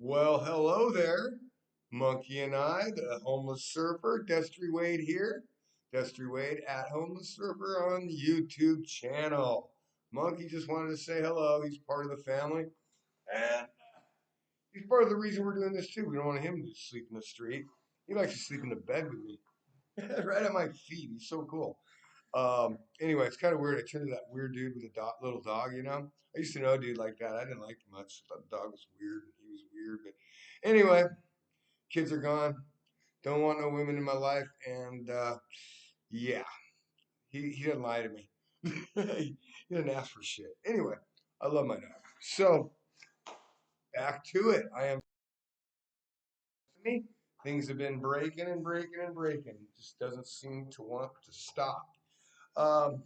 Well, hello there, Monkey and I, the homeless surfer, Destry Wade here. Destry Wade at Homeless Surfer on the YouTube channel. Monkey just wanted to say hello. He's part of the family, and he's part of the reason we're doing this too. We don't want him to sleep in the street. He likes to sleep in the bed with me, right at my feet. He's so cool. Anyway, it's kind of weird. I turned into that weird dude with a little dog, you know? I used to know a dude like that. I didn't like him much. I thought the dog was weird and he was weird. But anyway, kids are gone. Don't want no women in my life. And yeah, he doesn't lie to me. He doesn't ask for shit. Anyway, I love my dog. So back to it. I am me. Things have been breaking and breaking and breaking. It just doesn't seem to want to stop. Um,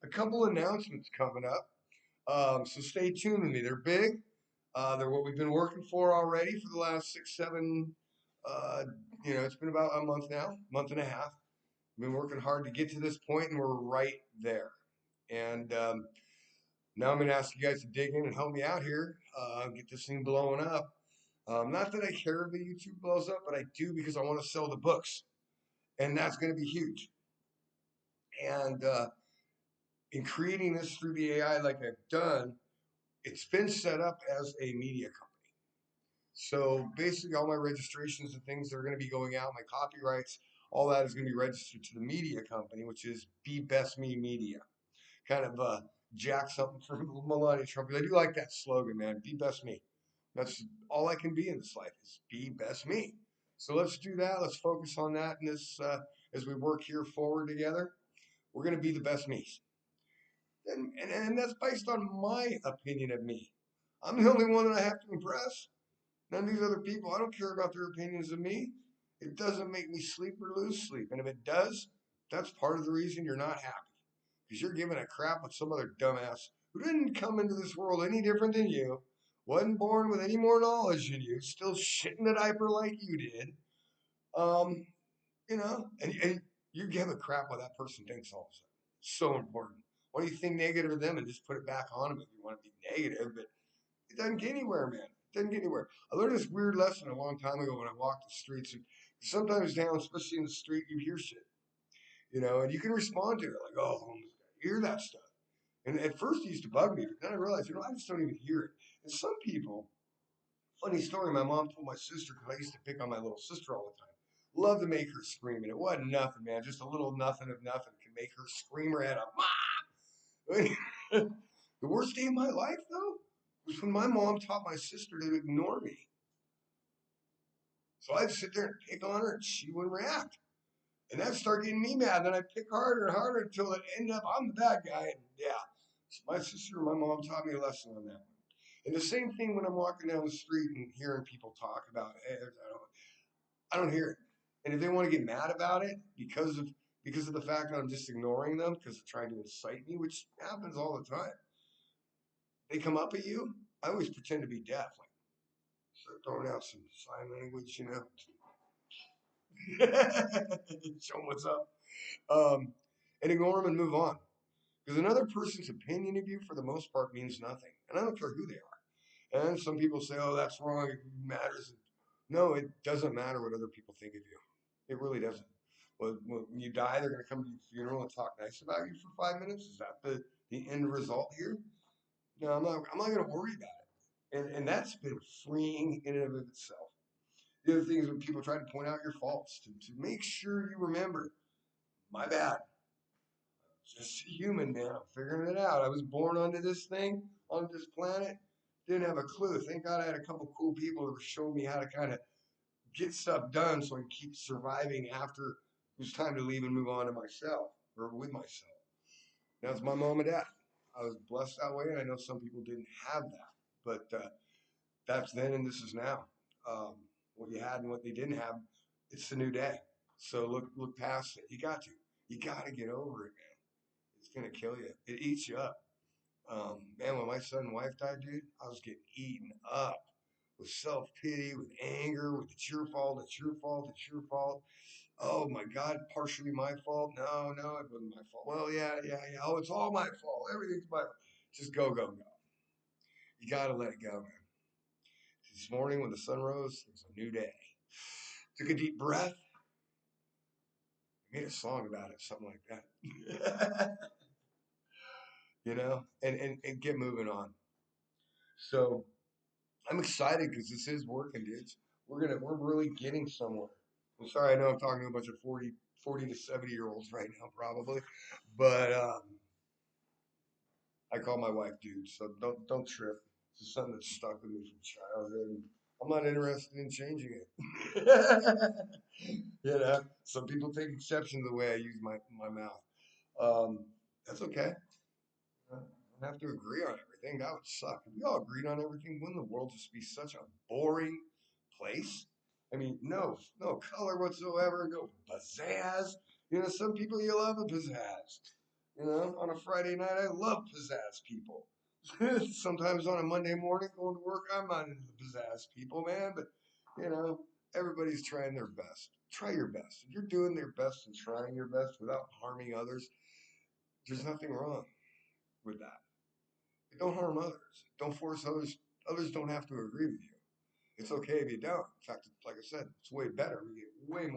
a couple announcements coming up. So stay tuned with me. They're big. They're what we've been working for already for the last 6, 7. Uh, it's been about a month now, month and a half. We've been working hard to get to this point, and we're right there. And now I'm going to ask you guys to dig in and help me out here, get this thing blowing up. Not that I care if the YouTube blows up, but I do because I want to sell the books, and that's going to be huge. And in creating this through the AI, like I've done, it's been set up as a media company. So basically, all my registrations and things that are going to be going out, my copyrights, all that is going to be registered to the media company, which is Be Best Me Media. Kind of jack something from Melania Trump. I do like that slogan, man. Be best me. That's all I can be in this life is be best me. So let's do that. Let's focus on that in this as we work here forward together. We're going to be the best me's. And that's based on my opinion of me. I'm the only one that I have to impress. None of these other people, I don't care about their opinions of me. It doesn't make me sleep or lose sleep. And if it does, that's part of the reason you're not happy. Because you're giving a crap with some other dumbass who didn't come into this world any different than you, wasn't born with any more knowledge than you, still shitting the diaper like you did. Um, and you give a crap what that person thinks all of a sudden. It's so important. Why do you think negative of them and just put it back on them if you want to be negative? But it doesn't get anywhere, man. It doesn't get anywhere. I learned this weird lesson a long time ago when I walked the streets. And sometimes down, especially in the street, you hear shit, and you can respond to it like, oh, homeless guy, you hear that stuff. And at first it used to bug me, but then I realized, I just don't even hear it. And some people, funny story, my mom told my sister, because I used to pick on my little sister all the time, love to make her scream. And it wasn't nothing, man. Just a little nothing of nothing can make her scream her head up. The worst day of my life, though, was when my mom taught my sister to ignore me. So I'd sit there and pick on her, and she wouldn't react. And that started getting me mad. Then I'd pick harder and harder until it ended up I'm the bad guy. And yeah, so my sister and my mom taught me a lesson on that. And the same thing when I'm walking down the street and hearing people talk about it, I don't hear it. And if they want to get mad about it because of the fact that I'm just ignoring them because they're trying to incite me, which happens all the time, they come up at you. I always pretend to be deaf, like start throwing out some sign language, show them what's up, and ignore them and move on. Because another person's opinion of you, for the most part, means nothing, and I don't care who they are. And some people say, "Oh, that's wrong. It matters." No, it doesn't matter what other people think of you. It really doesn't. When you die, they're going to come to your funeral and talk nice about you for 5 minutes. Is that the end result here? No, I'm not. I'm not going to worry about it. And that's been freeing in and of itself. The other thing is when people try to point out your faults to make sure you remember, my bad. Just a human, man. I'm figuring it out. I was born onto this thing, on this planet. Didn't have a clue. Thank God I had a couple cool people that were showing me how to kind of get stuff done so I can keep surviving after it was time to leave and move on to myself or with myself. That's my mom and dad. I was blessed that way, and I know some people didn't have that. But that's then and this is now. Um, what you had and what they didn't have, it's the new day. So look past it. You got to. You got to get over it, man. It's gonna kill you. It eats you up. Man, when my son and wife died, dude, I was getting eaten up with self pity, with anger, with it's your fault, it's your fault, it's your fault. Oh my God, partially my fault. No, no, it wasn't my fault. Well, yeah, yeah, yeah. Oh, it's all my fault. Everything's my fault. Just go, go, go. You gotta let it go, man. This morning when the sun rose, it was a new day. Took a deep breath, made a song about it, something like that. And get moving on. So I'm excited because this is working, dudes. We're really getting somewhere. I'm sorry, I know I'm talking to a bunch of 40 to 70-year-olds right now, probably, but I call my wife dude, so don't trip. It's something that's stuck with me from childhood. And I'm not interested in changing it. Some people take exception to the way I use my mouth. Um, that's okay. I don't have to agree on everything. That would suck. If we all agreed on everything, wouldn't the world just be such a boring place? I mean, no color whatsoever, no pizzazz. Some people you love a pizzazz. On a Friday night, I love pizzazz people. Sometimes on a Monday morning going to work, I'm not into the pizzazz people, man. But you know, everybody's trying their best. Try your best. If you're doing their best and trying your best without harming others, there's nothing wrong with that. Don't harm others. Don't force others. Others don't have to agree with you. It's okay if you don't. In fact, like I said, it's way better. We get way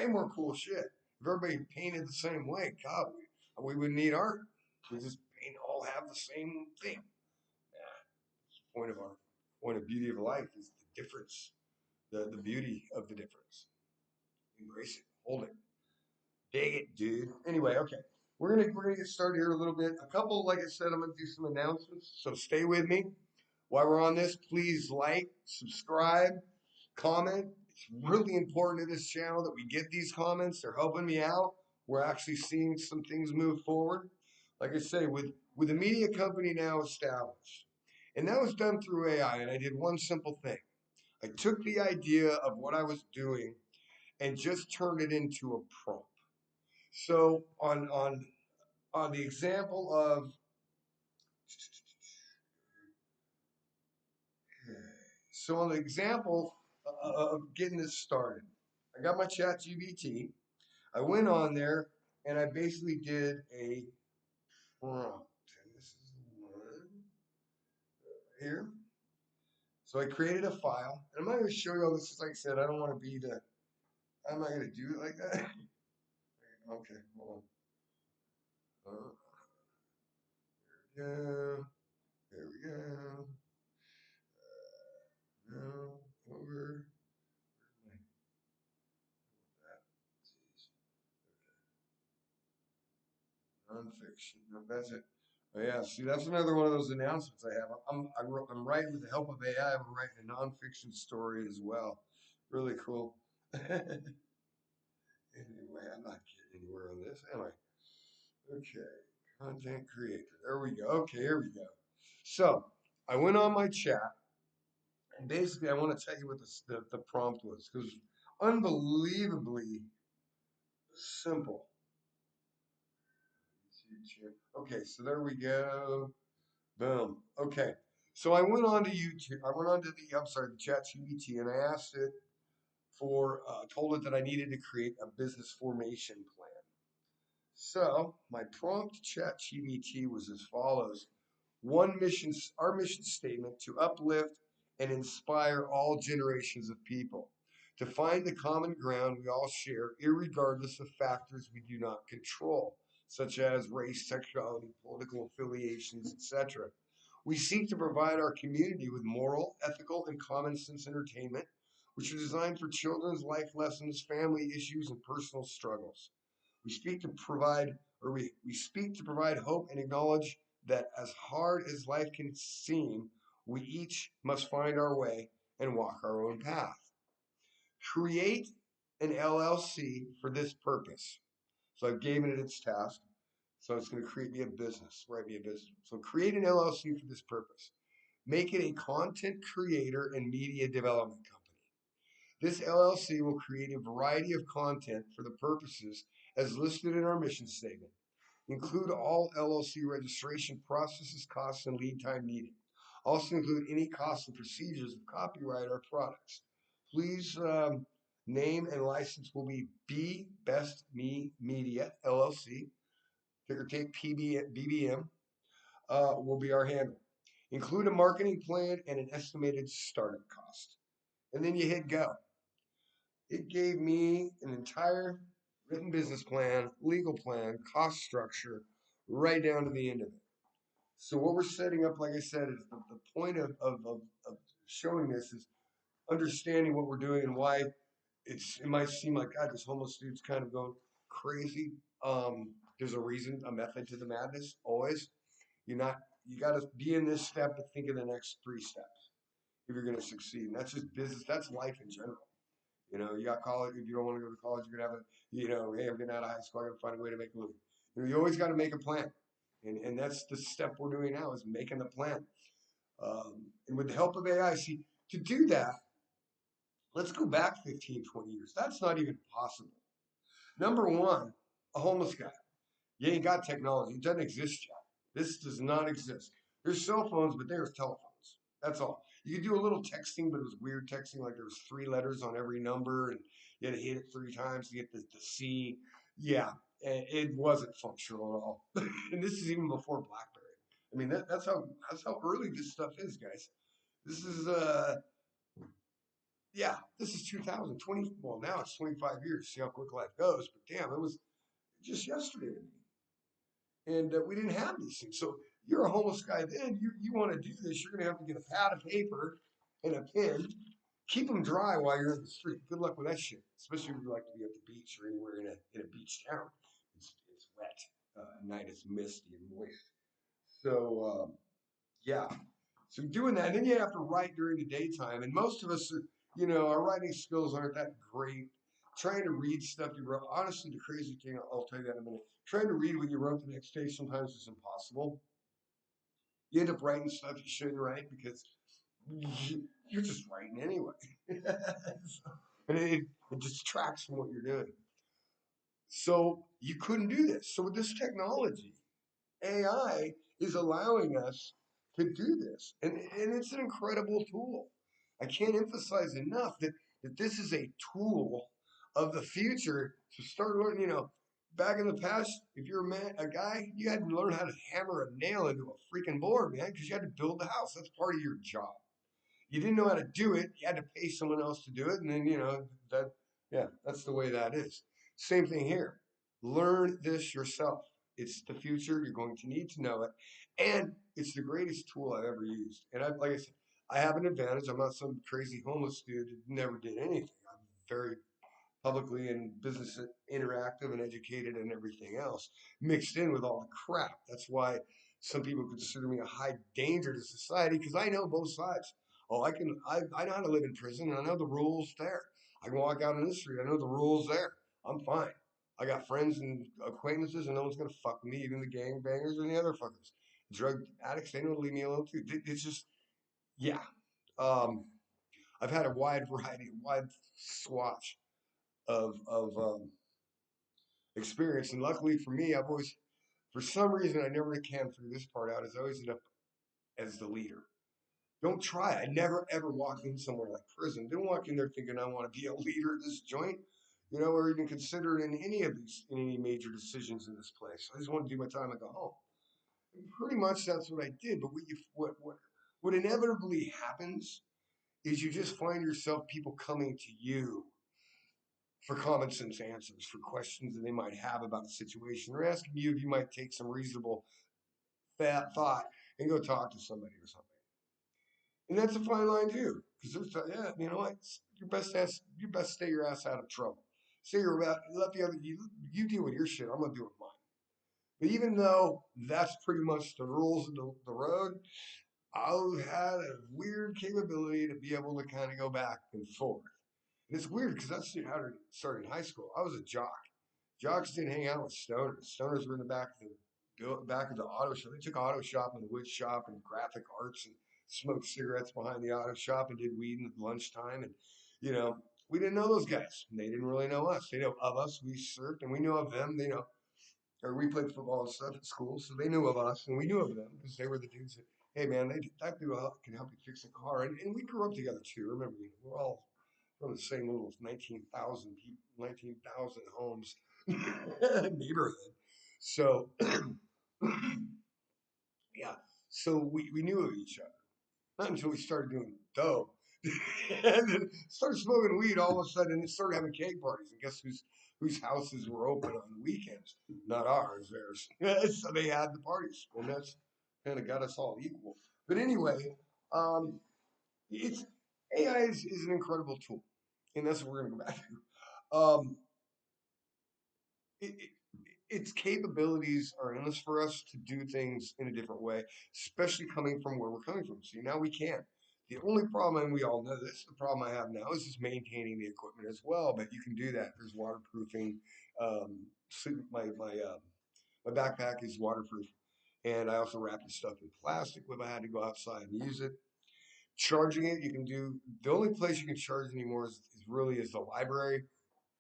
more cool shit. If everybody painted the same way, God, we wouldn't need art. We just paint all have the same thing. Yeah, it's the point of beauty of life is the difference, the beauty of the difference. Embrace it, hold it, dig it, dude. Anyway, okay. We're gonna get started here a little bit. A couple, like I said, I'm gonna do some announcements. So stay with me. While we're on this, please like, subscribe, comment. It's really important to this channel that we get these comments. They're helping me out. We're actually seeing some things move forward. Like I say, with the media company now established, and that was done through AI. And I did one simple thing. I took the idea of what I was doing and just turned it into a prompt. So on the example of so on the example of getting this started, I got my chat GBT. I went on there and I basically did a prompt. And this is the one here. So I created a file. And I'm not going to show you all this. Like I said, I don't want to be the, I'm not going to do it like that. Okay, hold on. There we go. There we go. No, over. Nonfiction. No, that's it. Oh, yeah, see, that's another one of those announcements I have. I'm writing with the help of AI. I'm writing a nonfiction story as well. Really cool. Anyway, I'm not getting anywhere on this, am I? Okay, content creator. There we go. Okay, here we go. So I went on my chat, and basically, I want to tell you what the prompt was because unbelievably simple. Okay, so there we go. Boom. Okay. So I went on to YouTube. I went on to the ChatGPT, and I asked it told it that I needed to create a business formation plan. So my prompt to ChatGPT was as follows: our mission statement to uplift and inspire all generations of people, to find the common ground we all share, irregardless of factors we do not control, such as race, sexuality, political affiliations, etc. We seek to provide our community with moral, ethical, and common sense entertainment, which are designed for children's life lessons, family issues, and personal struggles. We speak to provide, we speak to provide hope and acknowledge that as hard as life can seem, we each must find our way and walk our own path. Create an LLC for this purpose. So I've given it its task. So it's going to create me a business, write me a business. So create an LLC for this purpose. Make it a content creator and media development company. This LLC will create a variety of content for the purposes as listed in our mission statement. Include all LLC registration processes, costs, and lead time needed. Also include any costs and procedures of copyright our products. Please name and license will be B Best Me Media LLC. Ticker tape BBM will be our handle. Include a marketing plan and an estimated startup cost. And then you hit go. It gave me an entire written business plan, legal plan, cost structure, right down to the end of it. So what we're setting up, like I said, is the point of showing this is understanding what we're doing and why it might seem like God, this homeless dude's kind of going crazy. There's a reason, a method to the madness. Always, you're not. You got to be in this step, but think of the next three steps if you're going to succeed. And that's just business. That's life in general. You got college. If you don't want to go to college, you're gonna have hey, I'm getting out of high school. I gotta find a way to make a living. You always got to make a plan, and that's the step we're doing now is making the plan. And with the help of AI, see, to do that, let's go back 15, 20 years. That's not even possible. Number one, a homeless guy. You ain't got technology. It doesn't exist yet. This does not exist. There's cell phones, but there's telephones. That's all. You could do a little texting, but it was weird texting. Like there was three letters on every number, and you had to hit it three times to get the C. Yeah, it wasn't functional at all. And this is even before BlackBerry. I mean, that's how early this stuff is, guys. This is yeah, this is 2020. Well, now it's 25 years. See how quick life goes. But damn, it was just yesterday to me. And we didn't have these things. So you're a homeless guy then. You want to do this, you're going to have to get a pad of paper and a pen. Keep them dry while you're in the street. Good luck with that shit, especially if you like to be at the beach or anywhere in a beach town. It's wet. At night it's misty and moist. So yeah, so doing that, and then you have to write during the daytime. And most of us, our writing skills aren't that great. Trying to read stuff you wrote, honestly, the crazy thing, I'll tell you that in a minute. Trying to read what you wrote the next day sometimes is impossible. You end up writing stuff you shouldn't write because you're just writing anyway. And it distracts from what you're doing. So you couldn't do this. So with this technology, AI is allowing us to do this. And it's an incredible tool. I can't emphasize enough that this is a tool of the future to start learning. Back in the past, if you're a guy, you had to learn how to hammer a nail into a freaking board, man, because you had to build the house. That's part of your job. You didn't know how to do it, you had to pay someone else to do it, and then that yeah, that's the way that is. Same thing here. Learn this yourself. It's the future. You're going to need to know it, and it's the greatest tool I've ever used. And like I said, I have an advantage. I'm not some crazy homeless dude who never did anything. I'm very publicly and business interactive and educated and everything else mixed in with all the crap. That's why some people consider me a high danger to society because I know both sides. Oh, I know how to live in prison and I know the rules there. I can walk out in the street. I know the rules there. I'm fine. I got friends and acquaintances and no one's going to fuck me, even the gang bangers and the other fuckers. Drug addicts, they know to leave me alone too. It's just, yeah. Um, I've had a wide variety, wide swatch of experience. And luckily for me, I've always, for some reason, I never can figure this part out. Is I always end up as the leader. Don't try. I never ever walked in somewhere like prison. Didn't walk in there thinking I want to be a leader of this joint, or even consider it in any major decisions in this place. I just want to do my time and go home. And pretty much that's what I did. But what inevitably happens is you just find yourself people coming to you for common sense answers for questions that they might have about a situation or asking you if you might take some reasonable thought and go talk to somebody or something. And that's a fine line too, because yeah, you know what, your best stay your ass out of trouble. Say you're about let the other you deal with your shit. I'm gonna deal with mine. But even though that's pretty much the rules of the road, I've had a weird capability to be able to kind of go back and forth. And it's weird because that's how I started in high school. I was a jock. Jocks didn't hang out with stoners. Stoners were in the back of the auto shop. They took auto shop and the wood shop and graphic arts and smoked cigarettes behind the auto shop and did weed at lunchtime. And you know, we didn't know those guys. They didn't really know us. They know of us. We surfed and we knew of them. They know, or we played football and stuff at school, so they knew of us and we knew of them because they were the dudes that, hey man, that dude can help you fix a car. And we grew up together too. Remember, we're all from the same little 19,000 people, 19,000 homes neighborhood. So, yeah. So we knew of each other. Not until we started doing dope. And then started smoking weed all of a sudden and started having cake parties. And guess whose houses were open on the weekends? Not ours, theirs. So they had the parties. And that's kind of got us all equal. But anyway, um, it's AI is an incredible tool. And that's what we're gonna go back to. It, it, its capabilities are endless for us to do things in a different way, especially coming from where we're coming from. See, now we can. The only problem, and we all know this, the problem I have now is just maintaining the equipment as well. But you can do that. There's waterproofing. So my backpack is waterproof, and I also wrap the stuff in plastic if I had to go outside and use it. Charging it, you can do. The only place you can charge anymore is really is the library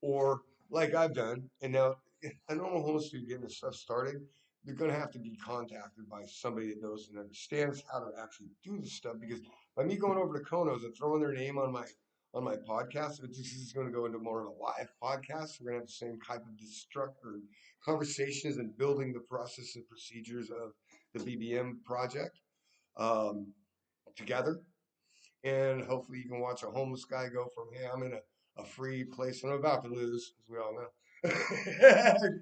or like I've done, and now a normal homeless dude getting this stuff started, they're going to have to be contacted by somebody that knows and understands how to actually do this stuff. Because by me going over to Konos and throwing their name on my podcast, if this is going to go into more of a live podcast, we're going to have the same type of destructive conversations and building the process and procedures of the BBM project um, together, and hopefully you can watch a homeless guy go from, hey, I'm in a free place and I'm about to lose, as we all know.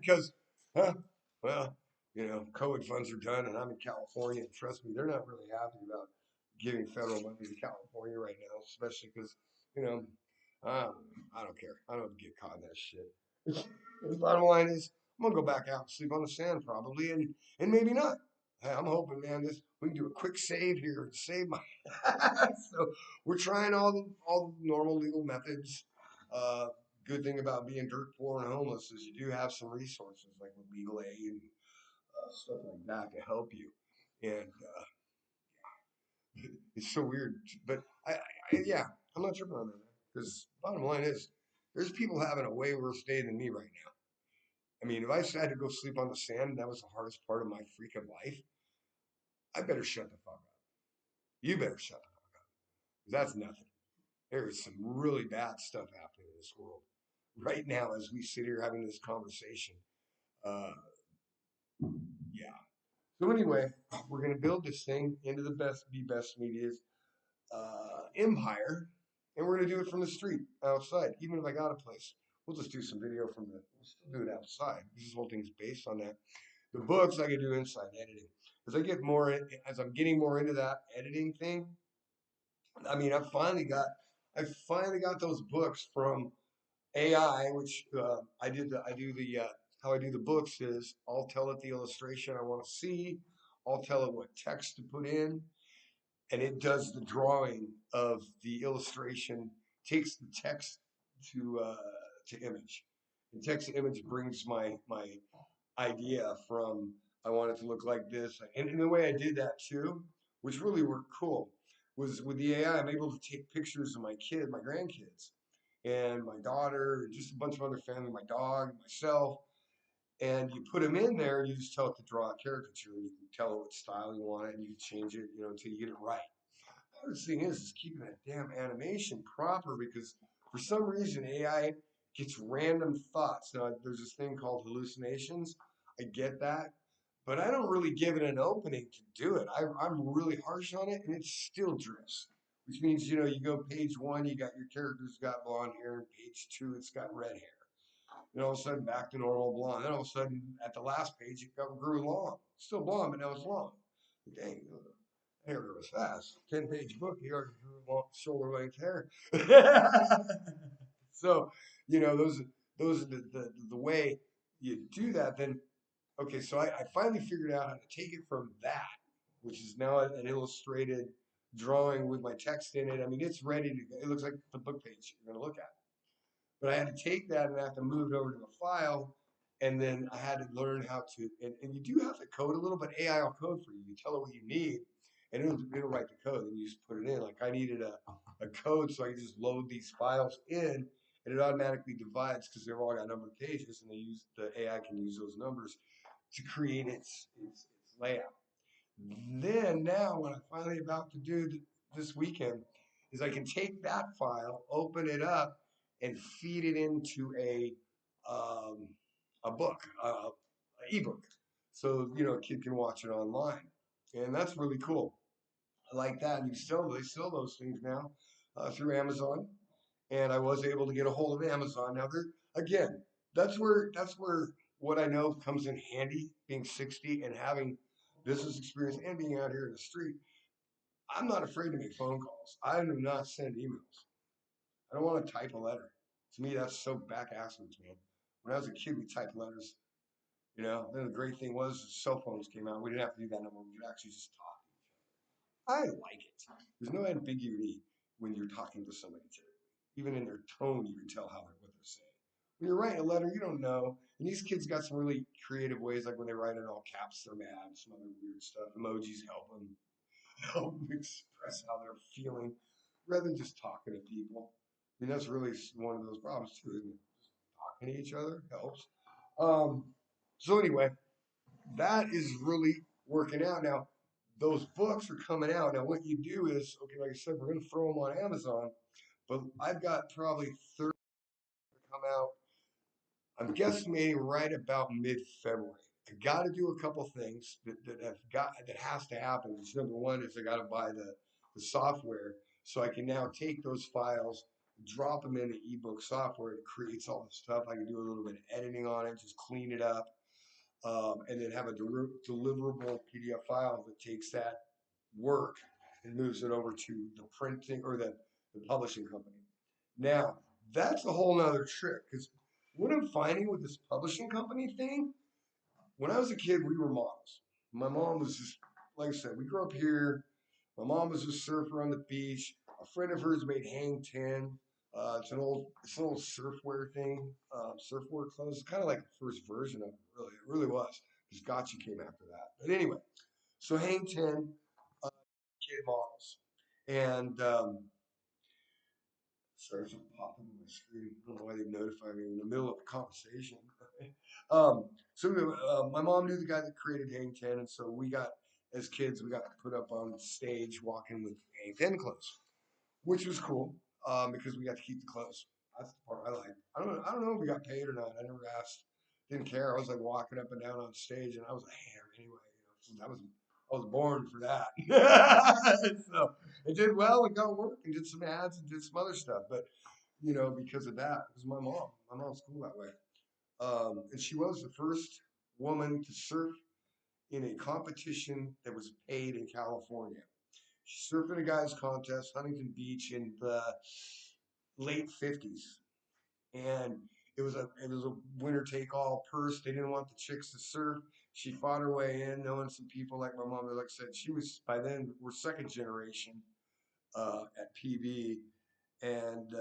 Because, huh, well, COVID funds are done and I'm in California. And trust me, they're not really happy about giving federal money to California right now, especially because, you know, I don't care. I don't get caught in that shit. The bottom line is, I'm gonna go back out and sleep on the sand probably, and maybe not. Hey, I'm hoping, man, this we can do a quick save here and save my. So we're trying all the normal legal methods. Uh, Good thing about being dirt poor and homeless is you do have some resources like with legal aid and stuff like that to help you. And it's so weird, but yeah, I'm not tripping on that because bottom line is there's people having a way worse day than me right now. I mean, if I had to go sleep on the sand and that was the hardest part of my freaking life, I better shut the fuck up. You better shut the fuck up. That's nothing. There is some really bad stuff happening in this world right now as we sit here having this conversation. Uh, yeah. So anyway, we're gonna build this thing into the best media's empire, and we're gonna do it from the street outside. Even if I got a place, we'll just do some video from the. We'll still do it outside. This whole thing's based on that. The books I can do inside editing. As I'm getting more into that editing thing, I mean, I finally got those books from AI, which I do the how I do the books is I'll tell it the illustration I want to see, I'll tell it what text to put in, and it does the drawing of the illustration, takes the text to image, and text to image brings my idea from I want it to look like this. And the way I did that too, which really worked cool, was with the AI, I'm able to take pictures of my grandkids, and my daughter, and just a bunch of other family, my dog, myself, and you put them in there, and you just tell it to draw a caricature, and you can tell it what style you want it, and you can change it, until you get it right. The hardest thing is keeping that damn animation proper because for some reason AI gets random thoughts. Now there's this thing called hallucinations. I get that, but I don't really give it an opening to do it. I'm really harsh on it, and it still drifts. Which means you go page one, you got your character's got blonde hair, and page two, it's got red hair. Then all of a sudden back to normal blonde. Then all of a sudden at the last page it grew long. Still blonde, but now it's long. Dang, hair grows fast. 10-page book, he already grew long shoulder length hair. So, those are the way you do that. Then okay, so I finally figured out how to take it from that, which is now an illustrated drawing with my text in it. I mean, it's ready to go. It looks like the book page you're gonna look at. But I had to take that and I have to move it over to the file. And then I had to learn how to, and you do have to code a little, but AI will code for you. You tell it what you need, and it'll write the code, and you just put it in. Like I needed a code so I could just load these files in, and it automatically divides because they've all got numbered pages, and the AI can use those numbers to create its layout. Then now, what I'm finally about to do this weekend is I can take that file, open it up, and feed it into um, a book, ebook. So a kid can watch it online. and that's really cool. I like that. And they sell those things now through Amazon, and I was able to get a hold of Amazon. Now, they're again, that's where what I know comes in handy. Being 60 and having business experience and being out here in the street, I'm not afraid to make phone calls. I do not send emails. I don't want to type a letter. To me, that's so backwards, man. When I was a kid, we typed letters. Then the great thing was cell phones came out. We didn't have to do that no more. We could actually just talk. I like it. There's no ambiguity when you're talking to somebody typically. Even in their tone, you can tell what they're saying. When you're writing a letter, you don't know. And these kids got some really creative ways, like when they write in all caps, they're mad, some other weird stuff. Emojis help them express how they're feeling rather than just talking to people. I mean, that's really one of those problems too, isn't it? Just talking to each other helps. Um, so anyway, that is really working out. Now, those books are coming out. Now, what you do is, okay, like I said, we're going to throw them on Amazon, but I've got probably 30 to come out. I'm guesstimating right about mid-February. I got to do a couple things that has to happen. Which number one is I got to buy the software so I can now take those files, drop them into ebook software. It creates all the stuff. I can do a little bit of editing on it, just clean it up, and then have a deliverable PDF file that takes that work and moves it over to the printing or the publishing company. Now, that's a whole nother trick because what I'm finding with this publishing company thing, when I was a kid, we were models. My mom was just, like I said, we grew up here. My mom was a surfer on the beach. A friend of hers made Hang Ten. It's an old surfwear thing, surfwear clothes. It's kind of like the first version of it, really. It really was. Because Gotcha came after that. But anyway, so Hang Ten, uh, kid models. And sorry, something popped up on my screen. I don't know why they notified me in the middle of a conversation. My mom knew the guy that created Hang Ten, and so as kids, we got put up on stage walking with Hang Ten clothes, which was cool because we got to keep the clothes. That's the part I like. I don't know if we got paid or not. I never asked. Didn't care. I was like walking up and down on stage, and I was a ham anyway. I was born for that. So it did well. It got work and did some ads and did some other stuff. But because of that, it was my mom. My mom's cool that way. And she was the first woman to surf in a competition that was paid in California. She surfed in a guys' contest, Huntington Beach, in the late '50s, and it was a winner take all purse. They didn't want the chicks to surf. She fought her way in, knowing some people like my mom. Like I said, she was by then we're second generation at PB, and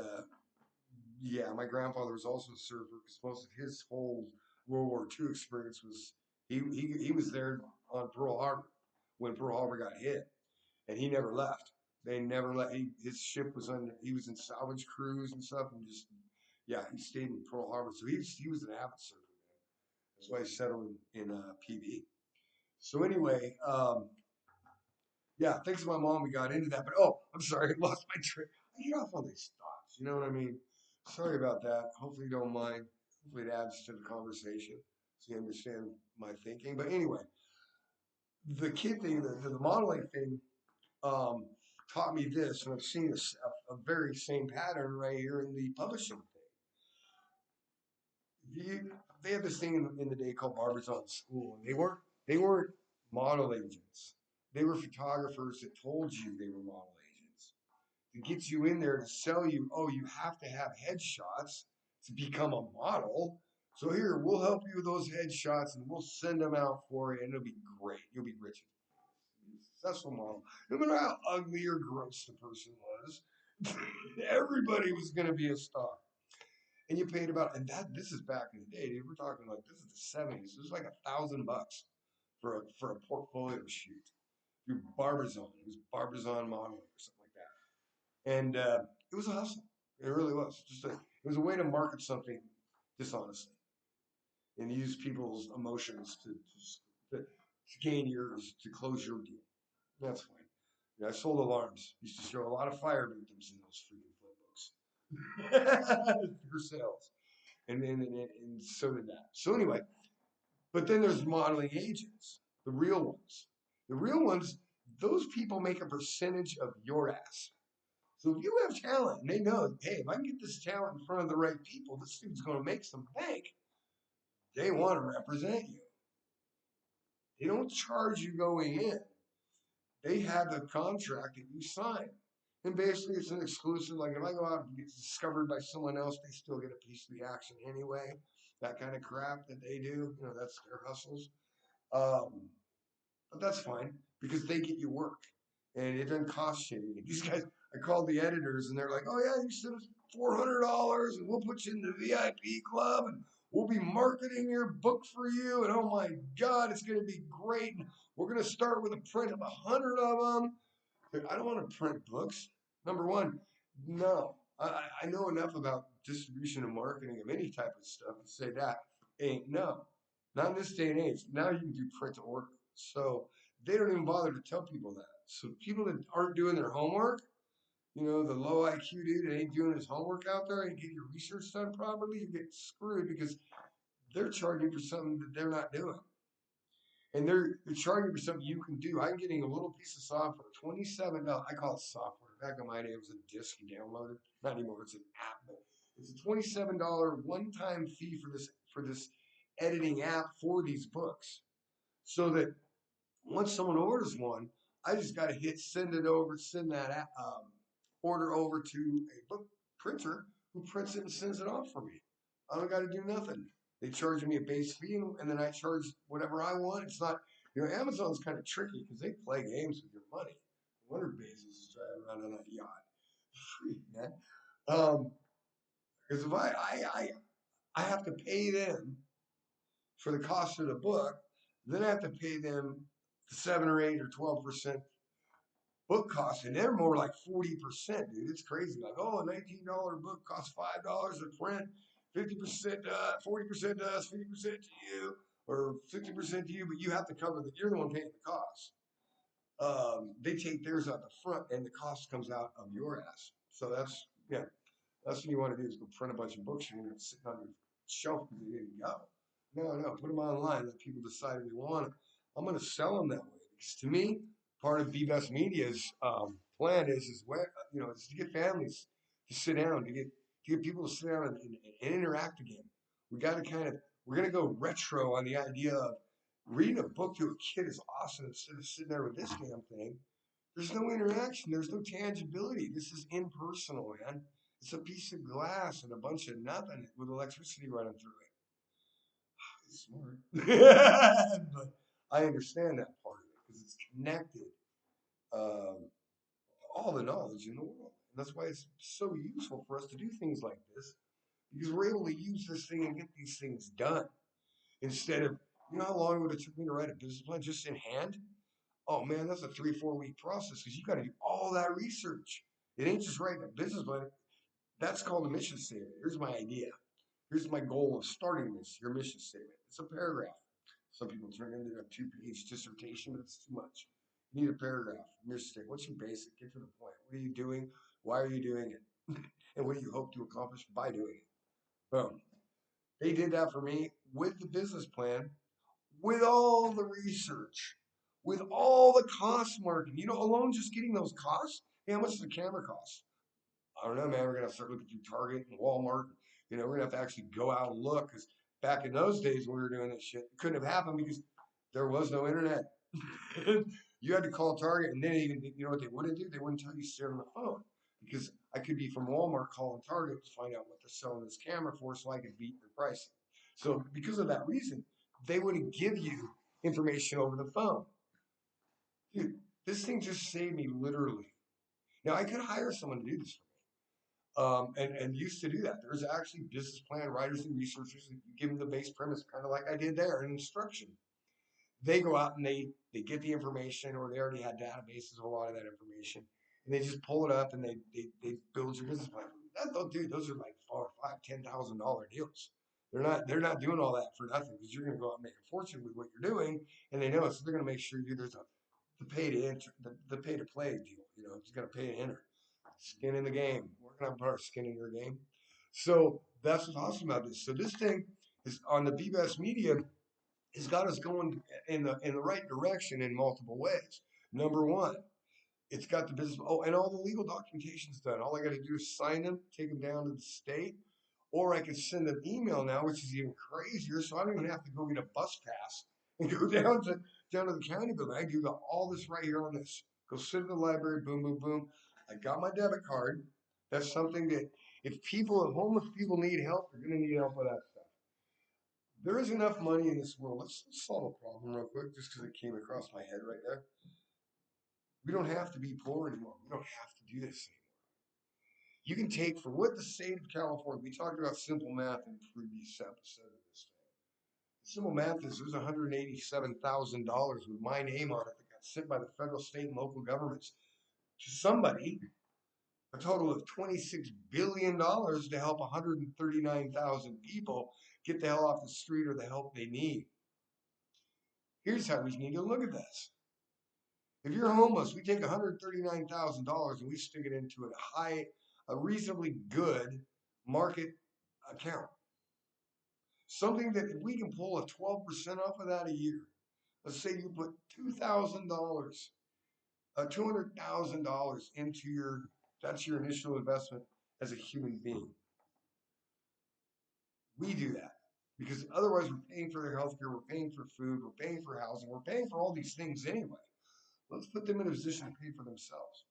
yeah, my grandfather was also a surfer because most of his whole World War II experience was he was there on Pearl Harbor when Pearl Harbor got hit, and he never left. They never let his ship was under. He was in salvage crews and stuff, and just yeah, he stayed in Pearl Harbor. So he was an avid surfer, man. That's why he settled in PB. So anyway, yeah, thanks to my mom, we got into that. But oh, I'm sorry, I lost my train. I get off on these thoughts. You know what I mean? Sorry about that. Hopefully you don't mind. Hopefully it adds to the conversation so you understand my thinking. But anyway, the kid thing, the modeling thing, um, taught me this, and I've seen a very same pattern right here in the publishing thing. They had this thing in the day called Barbers on School, and they weren't model agents. They were photographers that told you they were model agents. It gets you in there to sell you, oh, you have to have headshots to become a model. So here, we'll help you with those headshots and we'll send them out for you and it'll be great. You'll be rich. Successful model. No matter how ugly or gross the person was, everybody was going to be a star. And you paid this is back in the day, dude. We're talking like, this is the '70s. It was like $1,000 for a portfolio shoot through Barbizon. It was Barbizon modeling or something like that. And it was a hustle. It really was. It was a way to market something dishonestly and use people's emotions to gain yours, to close your deal. That's fine. Yeah, I sold alarms. Used to show a lot of fire victims in those freaking flip books for sales. And so did that. So anyway, but then there's modeling agents, the real ones. The real ones, those people make a percentage of your ass. So if you have talent and they know, hey, if I can get this talent in front of the right people, this dude's going to make some bank. They want to represent you. They don't charge you going in. They have the contract that you sign. And basically, it's an exclusive. Like if I go out and get discovered by someone else, they still get a piece of the action anyway. That kind of crap that they do, that's their hustles. Um, but that's fine because they get you work and it doesn't cost you anything. These guys, I called the editors and they're like, "Oh yeah, you send us $400 and we'll put you in the VIP club and we'll be marketing your book for you. And oh my God, it's going to be great. And we're going to start with a print of 100 of them." Dude, I don't want to print books. Number one, no. I know enough about distribution and marketing of any type of stuff to say that ain't no. Not in this day and age. Now you can do print to order. So they don't even bother to tell people that. So people that aren't doing their homework, the low IQ dude that ain't doing his homework out there, ain't getting your research done properly, you get screwed because they're charging for something that they're not doing. And they're charging for something you can do. I'm getting a little piece of software, $27. I call it software. Back in my day, it was a disc you downloaded. Not anymore. It's an app. But it's a $27 one-time fee for this editing app for these books. So that once someone orders one, I just got to hit send that order over to a book printer who prints it and sends it off for me. I don't got to do nothing. They charge me a base fee, and then I charge whatever I want. It's not, Amazon's kind of tricky because they play games with your money. No wonder Bezos is driving around on that yacht, free man. Because if I have to pay them for the cost of the book, then I have to pay them 7 or 8 or 12% book costs, and they're more like 40%, dude. It's crazy. Like, oh, a $19 book costs $5 to print, 50% to us, 40% to us, 50% to you, or 50% to you, but you have to cover that. You're the one paying the cost. They take theirs out the front, and the cost comes out of your ass. So that's what you want to do is go print a bunch of books. You're going to sit on your shelf because they didn't go. No, put them online. Let people decide if they want them. I'm going to sell them that way. Because to me, part of Be Best Media's plan is to get families to sit down, to get people to sit down and interact again. We're going to go retro on the idea of reading a book to a kid is awesome instead of sitting there with this damn thing. There's no interaction. There's no tangibility. This is impersonal, man. It's a piece of glass and a bunch of nothing with electricity running through it. It's smart. But I understand that part of it because it's connected all the knowledge in the world. And that's why it's so useful for us to do things like this because we're able to use this thing and get these things done instead of, how long would it took me to write a business plan just in hand? Oh man, that's a 3 or 4 week process because you got to do all that research. It ain't just writing a business plan. That's called a mission statement. Here's my idea. Here's my goal of starting this, your mission statement. It's a paragraph. Some people turn it into a 2-page dissertation, but it's too much. You need a paragraph, mission statement. What's your basic? Get to the point. What are you doing? Why are you doing it? And what do you hope to accomplish by doing it? Boom. They did that for me with the business plan, with all the research, with all the cost marking. Alone just getting those costs. Hey, how much does the camera cost? I don't know, man. We're gonna start looking through Target and Walmart. We're gonna have to actually go out and look because back in those days when we were doing this shit, it couldn't have happened because there was no internet. You had to call Target, and then even you know what they wouldn't do? They wouldn't tell you to sit on the phone because I could be from Walmart calling Target to find out what they're selling this camera for, so I could beat their pricing. So because of that reason, they wouldn't give you information over the phone. Dude, this thing just saved me literally. Now I could hire someone to do this for me. And used to do that. There's actually business plan writers and researchers that you give them the base premise, kind of like I did there, an instruction. They go out and they get the information, or they already had databases of a lot of that information, and they just pull it up and they build your business plan. Dude, those are like $5,000, $10,000 deals. They're not doing all that for nothing because you're going to go out and make a fortune with what you're doing, and they know it, so they're going to make sure there's the pay to enter, the pay to play deal. You got to pay to enter. Skin in the game. We're gonna put our skin in your game. So that's what's awesome about this. So this thing is on the Be Best Media. has got us going in the right direction in multiple ways. Number one, it's got the business. Oh, and all the legal documentation's done. All I got to do is sign them, take them down to the state, or I can send an email now, which is even crazier. So I don't even have to go get a bus pass and go down to the county building. I do all this right here on this. Go sit in the library. Boom, boom, boom. I got my debit card. That's something that if homeless people need help, they're going to need help with that stuff. There is enough money in this world. Let's solve a problem real quick, just because it came across my head right there. We don't have to be poor anymore. We don't have to do this anymore. You can take for what the state of California, we talked about simple math in a previous episode of this thing. Simple math is there's $187,000 with my name on it that got sent by the federal, state, and local governments to somebody, a total of $26 billion to help 139,000 people get the hell off the street or the help they need. Here's how we need to look at this. If you're homeless, we take $139,000 and we stick it into a reasonably good market account. Something that if we can pull a 12% off of that a year, let's say you put $2,000, $200,000 that's your initial investment as a human being. We do that because otherwise we're paying for their healthcare, we're paying for food, we're paying for housing, we're paying for all these things anyway. Let's put them in a position to pay for themselves.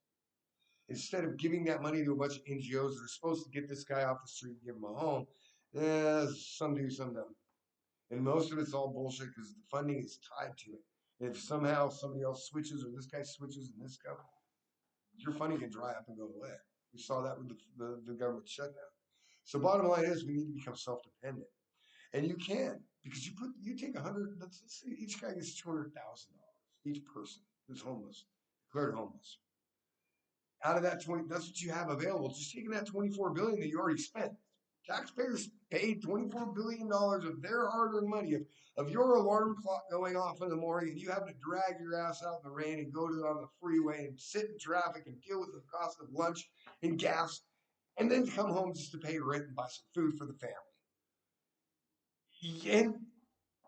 Instead of giving that money to a bunch of NGOs that are supposed to get this guy off the street and give him a home, some do, some don't. And most of it's all bullshit because the funding is tied to it. And if somehow somebody else switches or this guy switches and this guy, your funding can dry up and go away. We saw that with the government shutdown. So bottom line is we need to become self-dependent. And you can, because you take 100, let's say each guy gets $200,000, each person who's homeless, declared homeless. Out of that 20, that's what you have available. Just taking that 24 billion that you already spent. Taxpayers paid $24 billion of their hard-earned money of your alarm clock going off in the morning and you have to drag your ass out in the rain and go on the freeway and sit in traffic and deal with the cost of lunch and gas and then come home just to pay rent and buy some food for the family. And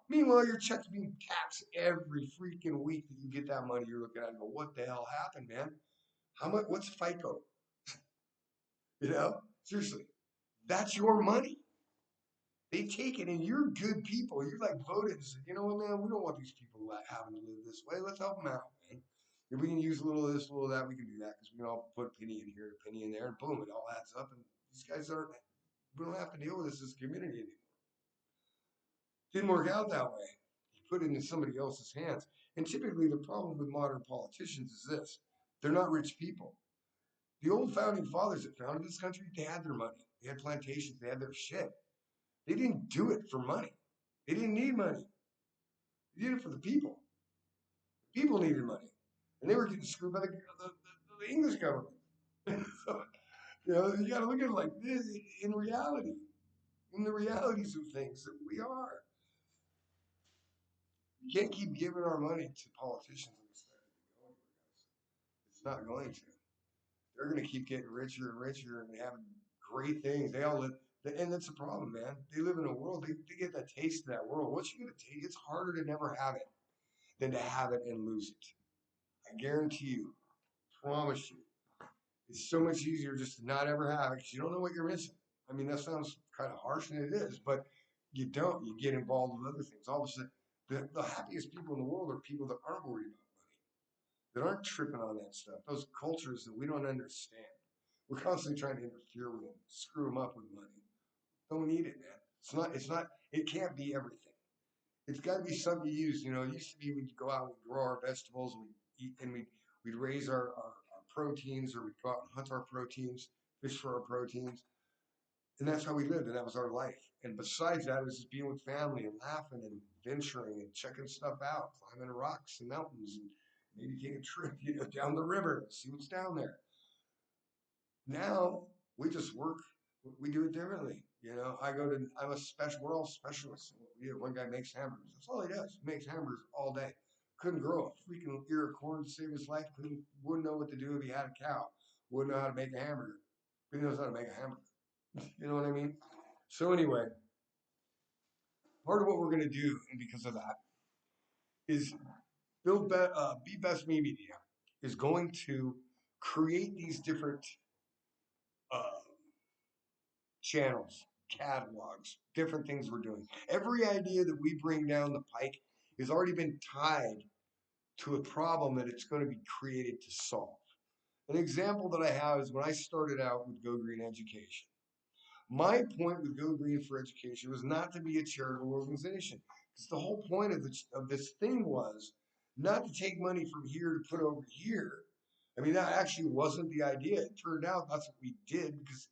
meanwhile, your check's being taxed every freaking week that you get that money. You're looking at it and go, what the hell happened, man? How much? What's FICO? Seriously, that's your money. They take it, and you're good people. You're like voted and said, you know what, man, we don't want these people having to live this way. Let's help them out, man. If we can use a little of this, a little of that, we can do that because we can all put a penny in here, a penny in there, and boom, it all adds up. And these guys we don't have to deal with this as a community anymore. Didn't work out that way. You put it in somebody else's hands. And typically, the problem with modern politicians is this: they're not rich people. The old founding fathers that founded this country, they had their money. They had plantations. They had their shit. They didn't do it for money. They didn't need money. They did it for the people. The people needed money. And they were getting screwed by the English government. So, you got to look at it like this in reality, in the realities of things that we are. We can't keep giving our money to politicians and expect it to go anywhere, guys. It's not going to. They're going to keep getting richer and richer and having great things. They all live, and that's the problem, man. They live in a world, they get that taste of that world. Once you get a taste, it's harder to never have it than to have it and lose it. I guarantee you, promise you, it's so much easier just to not ever have it because you don't know what you're missing. I mean, that sounds kind of harsh, and it is, but you don't. You get involved with other things. All of a sudden, the happiest people in the world are people that aren't worried about money, that aren't tripping on that stuff. Those cultures that we don't understand. We're constantly trying to interfere with them, screw them up with money. Don't need it, man. It can't be everything. It's got to be something you use. It used to be we'd go out, we'd grow our vegetables, and we'd eat, and we'd raise our proteins, or we'd go out and hunt our proteins, fish for our proteins. And that's how we lived, and that was our life. And besides that, it was just being with family and laughing and venturing and checking stuff out, climbing rocks and mountains, and maybe take a trip, down the river, see what's down there. Now we just work. We do it differently. We're all specialists. One guy makes hamburgers. That's all he does. He makes hamburgers all day. Couldn't grow a freaking ear of corn to save his life. Wouldn't know what to do if he had a cow. Wouldn't know how to make a hamburger. But he knows how to make a hamburger. You know what I mean? So anyway, part of what we're going to do, and because of that, is Be Best Me Media is going to create these different uh, channels, catalogs, different things we're doing. Every idea that we bring down the pike has already been tied to a problem that it's going to be created to solve. An example that I have is when I started out with Go Green Education. My point with Go Green for Education was not to be a charitable organization, because the whole point of this thing was not to take money from here to put over here. I mean, that actually wasn't the idea. It turned out that's what we did because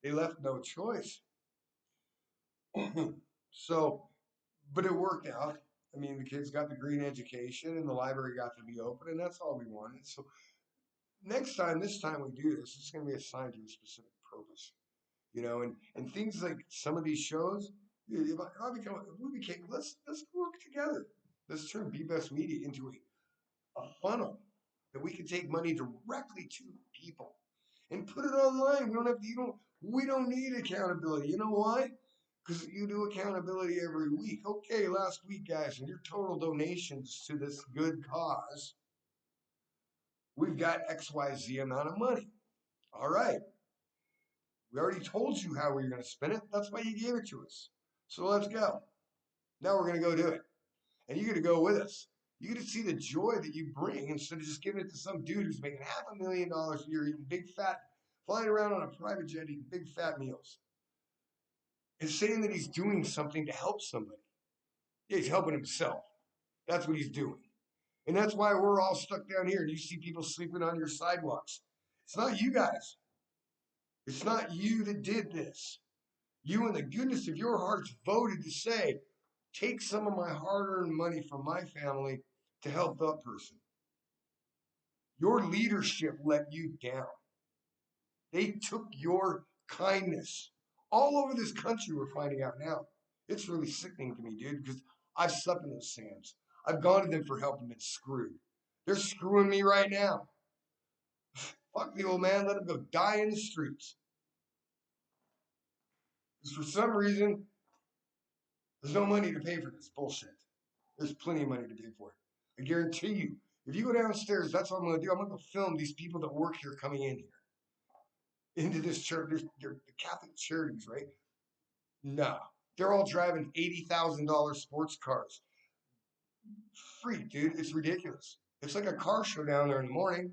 they left no choice. So, but it worked out. I mean, the kids got the green education and the library got to be open, and that's all we wanted. So, this time we do this, it's going to be assigned to a specific purpose, and things like some of these shows. If we became, let's work together. Let's turn Be Best Media into a funnel that we can take money directly to people and put it online. We don't need accountability. You know why? Because you do accountability every week. Okay, last week, guys, and your total donations to this good cause, we've got XYZ amount of money. All right. We already told you how we were going to spend it. That's why you gave it to us. So let's go. Now we're going to go do it. And you're going to go with us. You get to see the joy that you bring instead of just giving it to some dude who's making $500,000 a year, eating big fat, flying around on a private jet, eating big fat meals. And saying that he's doing something to help somebody. Yeah, he's helping himself. That's what he's doing. And that's why we're all stuck down here and you see people sleeping on your sidewalks. It's not you guys. It's not you that did this. You, in the goodness of your hearts, voted to say, take some of my hard earned money from my family to help that person. Your leadership let you down. They took your kindness. All over this country, we're finding out now. It's really sickening to me, dude, because I've slept in those Sams. I've gone to them for help and been screwed. They're screwing me right now. Fuck the old man, let him go die in the streets. Because for some reason, there's no money to pay for this bullshit. There's plenty of money to pay for it. I guarantee you. If you go downstairs, that's what I'm going to do. I'm going to go film these people that work here coming in here into this church. They're the Catholic charities, right? No. They're all driving $80,000 sports cars. Free, dude. It's ridiculous. It's like a car show down there in the morning.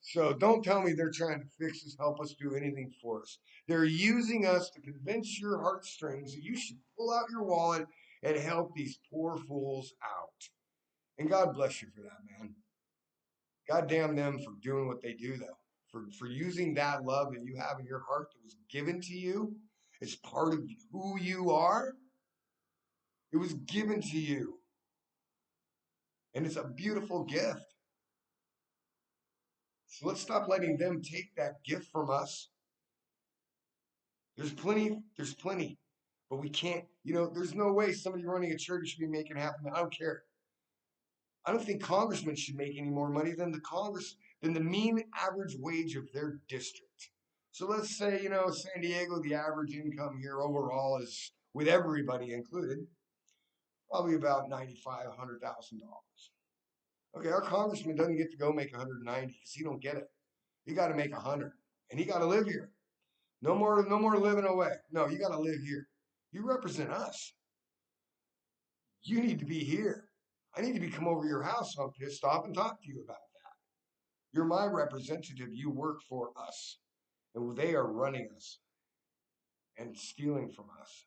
So don't tell me they're trying to fix us, help us do anything for us. They're using us to convince your heartstrings that you should pull out your wallet and help these poor fools out. And God bless you for that, man. God damn them for doing what they do, though. For using that love that you have in your heart that was given to you. It's part of who you are. It was given to you. And it's a beautiful gift. So let's stop letting them take that gift from us. There's plenty. But we can't, there's no way somebody running a church should be making half a million. I don't care. I don't think congressmen should make any more money than the mean average wage of their district. So let's say, San Diego, the average income here overall is, with everybody included, probably about $95,000, $100,000. Okay, our congressman doesn't get to go make 190 because he don't get it. He got to make 100, and he got to live here. No more living away. No, you got to live here. You represent us. You need to be here. I need to be come over to your house. So I'm pissed off and talk to you about that. You're my representative. You work for us, and they are running us and stealing from us,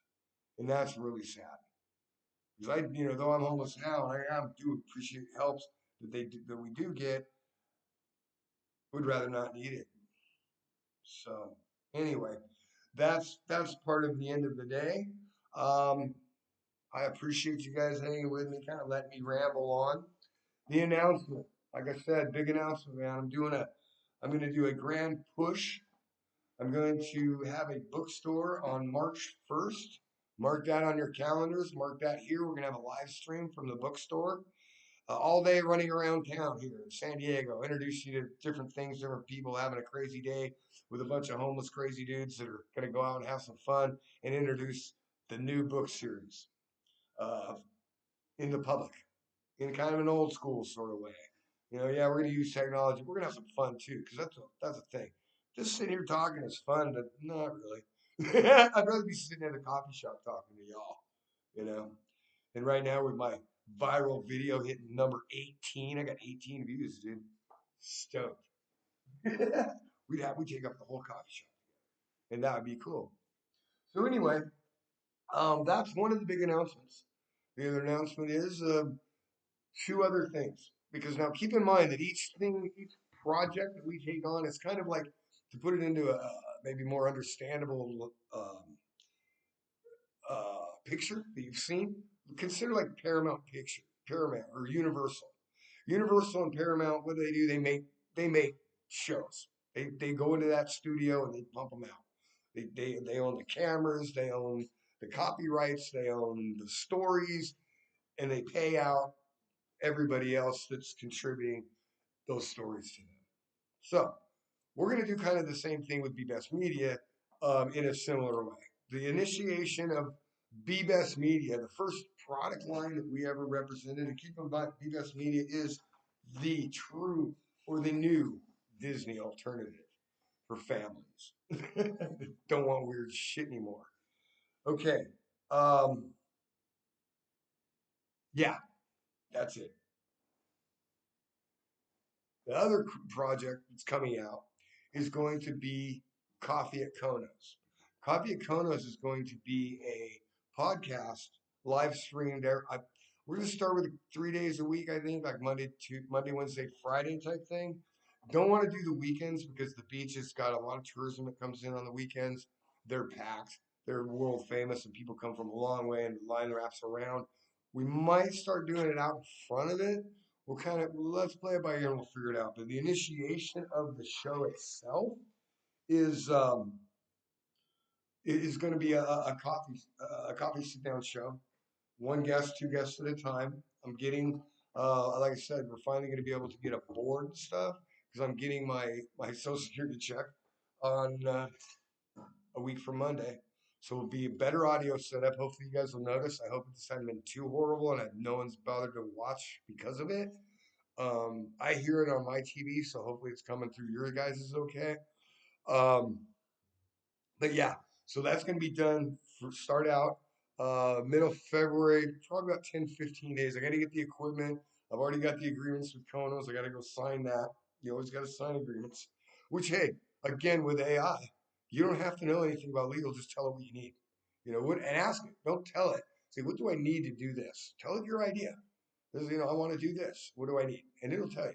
and that's really sad. Because though I'm homeless now, I do appreciate helps that we do get. Would rather not need it. So anyway, that's part of the end of the day. Um, I appreciate you guys hanging with me, kind of letting me ramble on. The announcement, like I said, big announcement, man. I'm going to do a grand push. I'm going to have a bookstore on March 1st. Mark that on your calendars. Mark that here. We're going to have a live stream from the bookstore. all day running around town here in San Diego, introduce you to different things, different people having a crazy day with a bunch of homeless crazy dudes that are going to go out and have some fun, and introduce the new book series uh, in the public in kind of an old school sort of way. Yeah, we're going to use technology. We're going to have some fun too, because that's a thing. Just sitting here talking is fun, but not really. I'd rather be sitting at a coffee shop talking to y'all, you know. And right now with my viral video hitting number 18, I got 18 views, dude. Stoked. we'd take up the whole coffee shop, and that would be cool. So anyway, that's one of the big announcements. The other announcement is two other things. Because now keep in mind that each project that we take on is kind of like, to put it into a maybe more understandable picture that you've seen. Consider like Paramount or Universal. Universal and Paramount, what do they do? They make shows. They go into that studio and they pump them out. They own the cameras, they own the copyrights, they own the stories, and they pay out everybody else that's contributing those stories to them. So we're going to do kind of the same thing with Be Best Media in a similar way. The initiation of Be Best Media, the first product line that we ever represented, and keep in mind, Be Best Media is the true or the new Disney alternative for families. Don't want weird shit anymore. Okay. Um, yeah, that's it. The other project that's coming out is going to be Coffee at Konos. Coffee at Konos is going to be a podcast live streamed. We're going to start with 3 days a week, I think, like Monday, Wednesday, Friday type thing. Don't want to do the weekends because the beach has got a lot of tourism that comes in on the weekends. They're packed. They're world famous, and people come from a long way, and the line wraps around. We might start doing it out in front of it. Let's play it by ear and we'll figure it out. But the initiation of the show itself is is going to be a coffee sit down show. One guest, two guests at a time. I'm getting like I said, we're finally going to be able to get a board and stuff because I'm getting my Social Security check on a week from Monday. So it'll be a better audio setup. Hopefully you guys will notice. I hope this hasn't been too horrible and no one's bothered to watch because of it. I hear it on my TV, so hopefully it's coming through your guys is okay. Um, but yeah, so that's going to be done for start out middle of February, probably about 10, 15 days. I got to get the equipment. I've already got the agreements with Konos. I got to go sign that. You always got to sign agreements, which, hey, again, with AI, you don't have to know anything about legal. Just tell it what you need. And ask it. Don't tell it. Say, what do I need to do this? Tell it your idea. I want to do this. What do I need? And it'll tell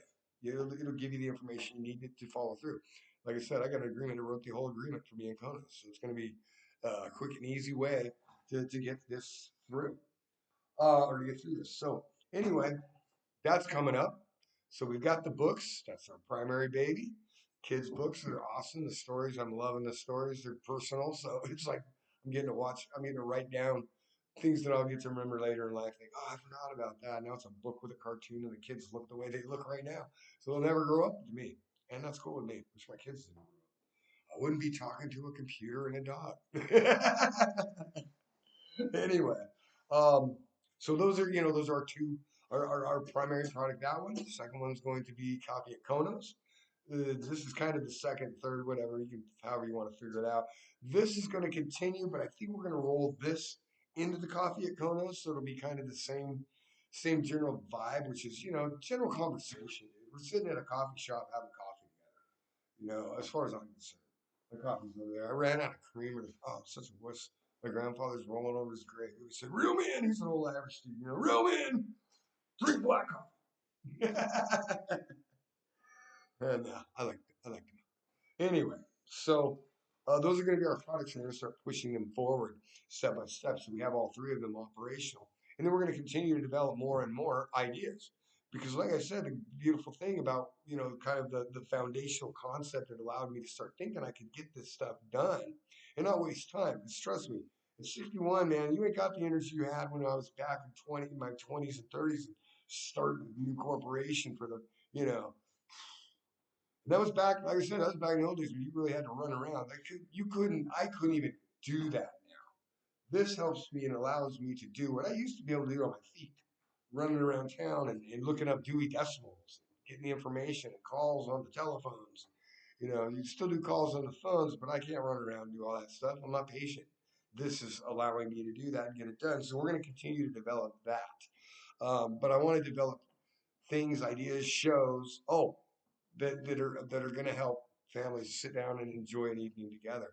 you. It'll give you the information you need to follow through. Like I said, I got an agreement. I wrote the whole agreement for me and Conan. So it's going to be a quick and easy way to get this through or to get through this. So anyway, that's coming up. So we've got the books. That's our primary baby. Kids' books are awesome. The stories, I'm loving the stories. They're personal. So it's like I'm getting to write down things that I'll get to remember later in life. Think, oh, I forgot about that. Now it's a book with a cartoon, and the kids look the way they look right now. So they'll never grow up to me. And that's cool with me. Wish my kids didn't grow up. I wouldn't be talking to a computer and a dog. Anyway, um, so those are our primary product. That one. The second one's going to be Copy at Konos. This is kind of the second, third, whatever however you want to figure it out. This is going to continue, but I think we're going to roll this into the Coffee at Konos, so it'll be kind of the same general vibe, which is general conversation. We're sitting at a coffee shop having coffee together. As far as I'm concerned. The coffee's over there. I ran out of creamer. Oh, such a wuss. My grandfather's rolling over his grave. He said, "Real man." He's an old Irish dude. Real man. Drink black coffee. And I like them. Anyway, so those are going to be our products, and we're going to start pushing them forward step by step. So we have all three of them operational, and then we're going to continue to develop more and more ideas. Because, like I said, the beautiful thing about kind of the foundational concept that allowed me to start thinking I could get this stuff done and not waste time. Because trust me, at 61, man, you ain't got the energy you had when I was back in my 20s and 30s, and start a new corporation for the, you know. And that was back, like I said, that was back in the old days when you really had to run around. I couldn't even do that. This helps me and allows me to do what I used to be able to do on my feet, running around town and looking up Dewey Decimals, getting the information and calls on the telephones. You know, you still do calls on the phones, but I can't run around and do all that stuff. I'm not patient. This is allowing me to do that and get it done. So we're going to continue to develop that. But I want to develop things, ideas, shows. That are going to help families sit down and enjoy an evening together.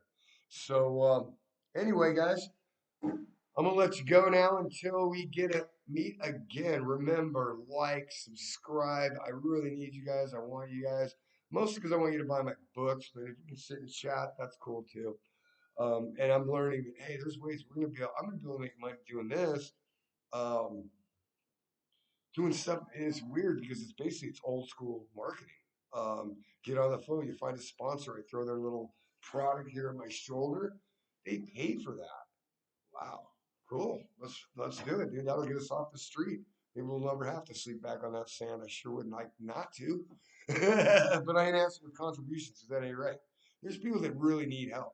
So anyway, guys, I'm gonna let you go now until we get to meet again. Remember, like, subscribe. I really need you guys. I want you guys, mostly because I want you to buy my books. But if you can sit and chat, that's cool too. And I'm learning that hey, there's ways we're gonna be. I'm gonna be able to make money doing this. Um, doing stuff is weird because it's old school marketing. Get on the phone, you find a sponsor, I throw their little product here on my shoulder. They paid for that. Wow, cool. Let's do it, dude. That'll get us off the street. Maybe we'll never have to sleep back on that sand. I sure would like not to. But I ain't asking for contributions, because that ain't right. There's people that really need help.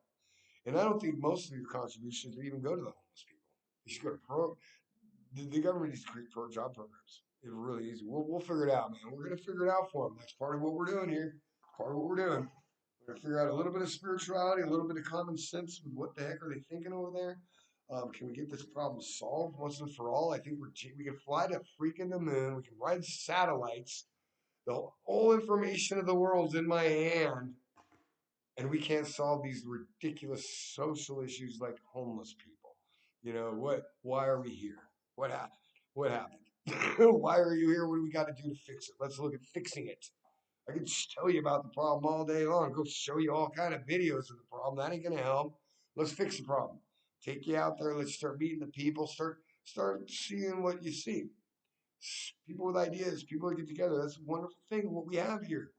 And I don't think most of your contributions would even go to the homeless people. You should go to the government needs to create job programs. It's really easy. We'll figure it out, man. We're gonna figure it out for them. That's part of what we're doing here. Part of what we're doing. We're gonna figure out a little bit of spirituality, a little bit of common sense with what the heck are they thinking over there. Can we get this problem solved once and for all? I think we can fly to freaking the moon. We can ride satellites. The whole information of the world's in my hand, and we can't solve these ridiculous social issues like homeless people. You know what? Why are we here? What happened? What happened? Why are you here? What do we got to do to fix it? Let's look at fixing it. I can just tell you about the problem all day long. Go show you all kind of videos of the problem. That ain't gonna help. Let's fix the problem. Take you out there. Let's start meeting the people. Start seeing what you see. People with ideas. People that get together. That's a wonderful thing. What we have here.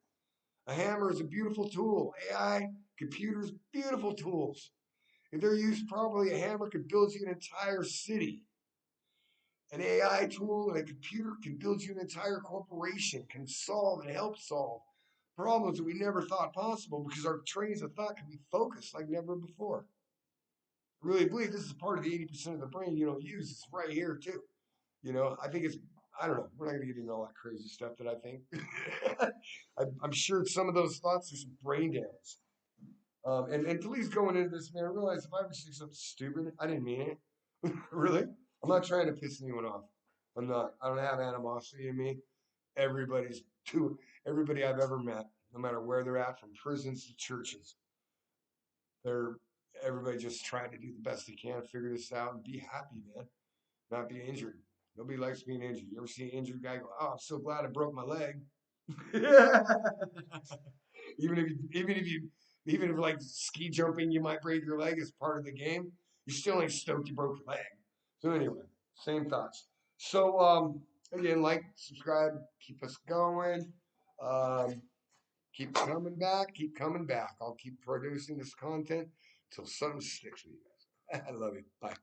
A hammer is a beautiful tool. AI, computers, beautiful tools. If they're used properly, a hammer could build you an entire city. An AI tool and a computer can build you an entire corporation, can solve and help solve problems that we never thought possible because our trains of thought can be focused like never before. I really believe this is part of the 80% of the brain you don't use. It's right here, too. You know, I think it's, I don't know. We're not going to get into all that crazy stuff that I think. I'm sure some of those thoughts are some brain damage. And to least going into this, man, I realize if I ever say something stupid, I didn't mean it. Really? I'm not trying to piss anyone off. I'm not. I don't have animosity in me. Everybody's too, everybody I've ever met, no matter where they're at, from prisons to churches, they're, everybody just trying to do the best they can, figure this out, and be happy, man. Not be injured. Nobody likes being injured. You ever see an injured guy go, "Oh, I'm so glad I broke my leg." even if you, even if you, even if like ski jumping, you might break your leg as part of the game. You still ain't stoked you broke your leg. So anyway, same thoughts. So again, like, subscribe, keep us going. Um, keep coming back, keep coming back. I'll keep producing this content till something sticks with you guys. I love you. Bye.